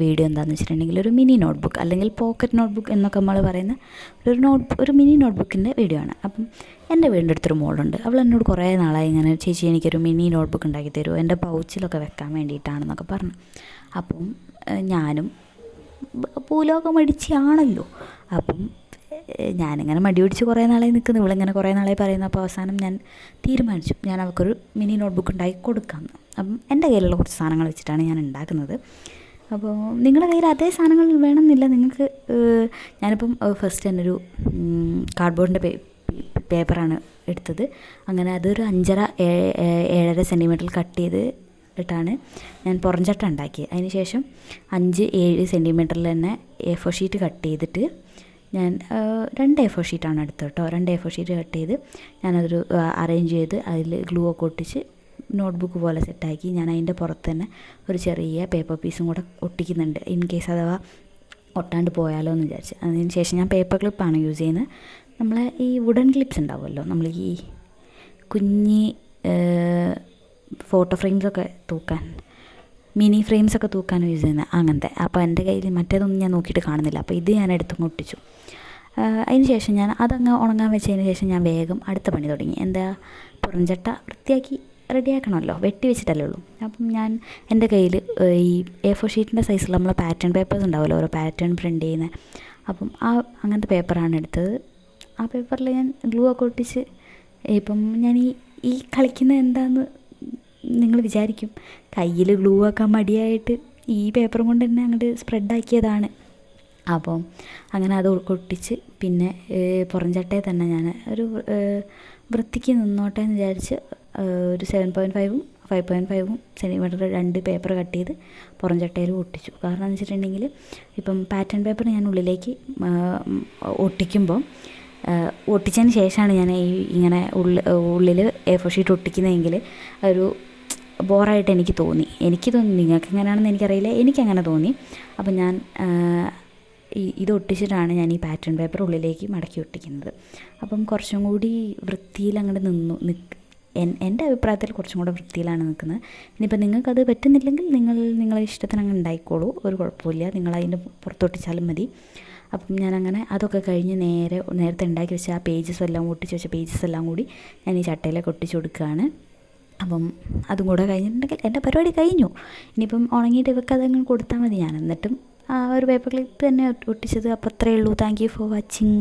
Video എന്താണെന്ന് വെച്ചിട്ടുണ്ടെങ്കിൽ ഒരു മിനി നോട്ട്ബുക്ക് അല്ലെങ്കിൽ പോക്കറ്റ് നോട്ട്ബുക്ക് എന്നൊക്കെ നമ്മൾ പറയുന്ന ഒരു മിനി നോട്ട്ബുക്കിൻ്റെ വീഡിയോ ആണ്. അപ്പം എൻ്റെ വീടിൻ്റെ അടുത്തൊരു മോളുണ്ട്. അവൾ എന്നോട് കുറേ നാളായി ഇങ്ങനെ ചേച്ചി എനിക്കൊരു മിനി നോട്ട്ബുക്ക് ഉണ്ടാക്കി തരുമോ, എൻ്റെ പൗച്ചിലൊക്കെ വെക്കാൻ വേണ്ടിയിട്ടാണെന്നൊക്കെ പറഞ്ഞു. അപ്പം ഞാനും ഭൂലോകം മടിച്ചാണല്ലോ. അപ്പം ഞാനിങ്ങനെ മടി പിടിച്ച് കുറേ നാളായി നിൽക്കുന്നു, ഇവളിങ്ങനെ കുറേ നാളായി പറയുന്നു. അപ്പോൾ അവസാനം ഞാൻ തീരുമാനിച്ചു ഞാൻ അവൾക്കൊരു മിനി നോട്ട്ബുക്ക് ഉണ്ടാക്കി കൊടുക്കാമെന്ന്. അപ്പം എൻ്റെ കയ്യിലുള്ള കുറച്ച് സാധനങ്ങൾ വെച്ചിട്ടാണ് ഞാൻ ഉണ്ടാക്കുന്നത്. അപ്പോൾ നിങ്ങളുടെ കയ്യിൽ അതേ സാധനങ്ങൾ വേണമെന്നില്ല. നിങ്ങൾക്ക് ഞാനിപ്പം ഫസ്റ്റ് തന്നെ ഒരു കാർഡ്ബോർഡിൻ്റെ പേപ്പറാണ് എടുത്തത്. അങ്ങനെ അതൊരു 5.5-7.5 സെൻറ്റിമീറ്ററിൽ കട്ട് ചെയ്ത് ഇട്ടാണ് ഞാൻ പുറംചട്ട ഉണ്ടാക്കിയത്. അതിന് ശേഷം 5-7 സെൻറ്റിമീറ്ററിൽ തന്നെ A4 ഷീറ്റ് കട്ട് ചെയ്തിട്ട് ഞാൻ 2 A4 ഷീറ്റാണ് എടുത്തത് കേട്ടോ. 2 A4 ഷീറ്റ് കട്ട് ചെയ്ത് ഞാനതൊരു അറേഞ്ച് ചെയ്ത് അതിൽ ഗ്ലൂ ഒക്കെ ഒട്ടിച്ച് നോട്ട്ബുക്ക് പോലെ സെറ്റാക്കി. ഞാൻ അതിൻ്റെ പുറത്ത് തന്നെ ഒരു ചെറിയ പേപ്പർ പീസും കൂടെ ഒട്ടിക്കുന്നുണ്ട്, ഇൻ കേസ് അഥവാ ഒട്ടാണ്ട് പോയാലോ എന്ന് വിചാരിച്ച്. അതിന് ശേഷം ഞാൻ പേപ്പർ ക്ലിപ്പാണ് യൂസ് ചെയ്യുന്നത്. നമ്മളെ ഈ വുഡൻ ക്ലിപ്സ് ഉണ്ടാവുമല്ലോ, നമ്മൾ ഈ കുഞ്ഞി ഫോട്ടോ ഫ്രെയിംസൊക്കെ തൂക്കാൻ, മിനി ഫ്രെയിംസൊക്കെ തൂക്കാൻ യൂസ് ചെയ്യുന്നത് അങ്ങനത്തെ. അപ്പോൾ എൻ്റെ കയ്യിൽ മറ്റേതൊന്നും ഞാൻ നോക്കിയിട്ട് കാണുന്നില്ല. അപ്പോൾ ഇത് ഞാൻ എടുത്തങ്ങ് ഒട്ടിച്ചു. അതിന് ശേഷം ഞാൻ അതങ്ങ് ഉണങ്ങാൻ വെച്ചതിന് ശേഷം ഞാൻ വേഗം അടുത്ത പണി തുടങ്ങി. എന്താ, പുറംചട്ട വൃത്തിയാക്കി റെഡിയാക്കണമല്ലോ, വെട്ടി വെച്ചിട്ടല്ലേ ഉള്ളൂ. അപ്പം ഞാൻ എൻ്റെ കയ്യിൽ ഈ A4 ഷീറ്റിൻ്റെ സൈസിൽ നമ്മളെ പാറ്റേൺ പേപ്പേഴ്സ് ഉണ്ടാവുമല്ലോ, ഓരോ പാറ്റേൺ പ്രിൻ്റ് ചെയ്യുന്നത്. അപ്പം അങ്ങനത്തെ പേപ്പറാണ് എടുത്തത്. ആ പേപ്പറിൽ ഞാൻ ഗ്ലൂ ഒക്കെ ഒട്ടിച്ച്, ഇപ്പം ഞാൻ ഈ കളിക്കുന്നത് എന്താണെന്ന് നിങ്ങൾ വിചാരിക്കും. കയ്യിൽ ഗ്ലൂ ആക്കാൻ മടിയായിട്ട് ഈ പേപ്പറും കൊണ്ട് തന്നെ അങ്ങോട്ട് സ്പ്രെഡാക്കിയതാണ്. അപ്പം അങ്ങനെ അത് ഒട്ടിച്ച് പിന്നെ പുറംചട്ടയിൽ തന്നെ ഞാൻ ഒരു വൃത്തിക്ക് നിന്നോട്ടെ എന്ന് വിചാരിച്ച് ഒരു 7.5-ഉം 5.5 സെൻറ്റിമീറ്റർ 2 പേപ്പർ കട്ട് ചെയ്ത് പുറംചട്ടയിൽ ഒട്ടിച്ചു. കാരണം എന്ന് വെച്ചിട്ടുണ്ടെങ്കിൽ ഇപ്പം പാറ്റേൺ പേപ്പർ ഞാൻ ഉള്ളിലേക്ക് ഒട്ടിക്കുമ്പം ഒട്ടിച്ചതിന് ശേഷമാണ് ഞാൻ ഇങ്ങനെ ഉള്ളിൽ A4 ഷീറ്റ് ഒട്ടിക്കുന്നതെങ്കിൽ ഒരു ബോറായിട്ട് എനിക്ക് തോന്നി. നിങ്ങൾക്ക് എങ്ങനെയാണെന്ന് എനിക്കറിയില്ല, എനിക്കങ്ങനെ തോന്നി. അപ്പം ഞാൻ ഇത് ഒട്ടിച്ചിട്ടാണ് ഞാൻ ഈ പാറ്റേൺ പേപ്പർ ഉള്ളിലേക്ക് മടക്കി ഒട്ടിക്കുന്നത്. അപ്പം കുറച്ചും കൂടി വൃത്തിയിൽ അങ്ങോട്ട് എൻ്റെ അഭിപ്രായത്തിൽ കുറച്ചും കൂടെ വൃത്തിയിലാണ് നിൽക്കുന്നത്. ഇനിയിപ്പോൾ നിങ്ങൾക്കത് പറ്റുന്നില്ലെങ്കിൽ നിങ്ങളെ ഇഷ്ടത്തിന് അങ്ങ് ഉണ്ടായിക്കോളൂ, ഒരു കുഴപ്പമില്ല, നിങ്ങളതിൻ്റെ പുറത്തൊട്ടിച്ചാലും മതി. അപ്പം ഞാനങ്ങനെ അതൊക്കെ കഴിഞ്ഞ് നേരത്തെ ഉണ്ടാക്കി വെച്ച ആ പേജസ് എല്ലാം ഒട്ടിച്ച് വെച്ച പേജസ് എല്ലാം കൂടി ഞാൻ ഈ ചട്ടയിലേക്ക് ഒട്ടിച്ച് കൊടുക്കുകയാണ്. അപ്പം അതും കൂടെ കഴിഞ്ഞിട്ടുണ്ടെങ്കിൽ എൻ്റെ പരിപാടി കഴിഞ്ഞു. ഇനിയിപ്പം ഉണങ്ങിയിട്ട് ഇവർക്ക് അതങ്ങ് കൊടുത്താൽ മതി. ഞാൻ എന്നിട്ടും ആ ഒരു പേപ്പർ ക്ലിപ്പ് തന്നെ ഒട്ടിച്ചത്. അപ്പോൾ അത്രയേ ഉള്ളൂ. Thank you for watching.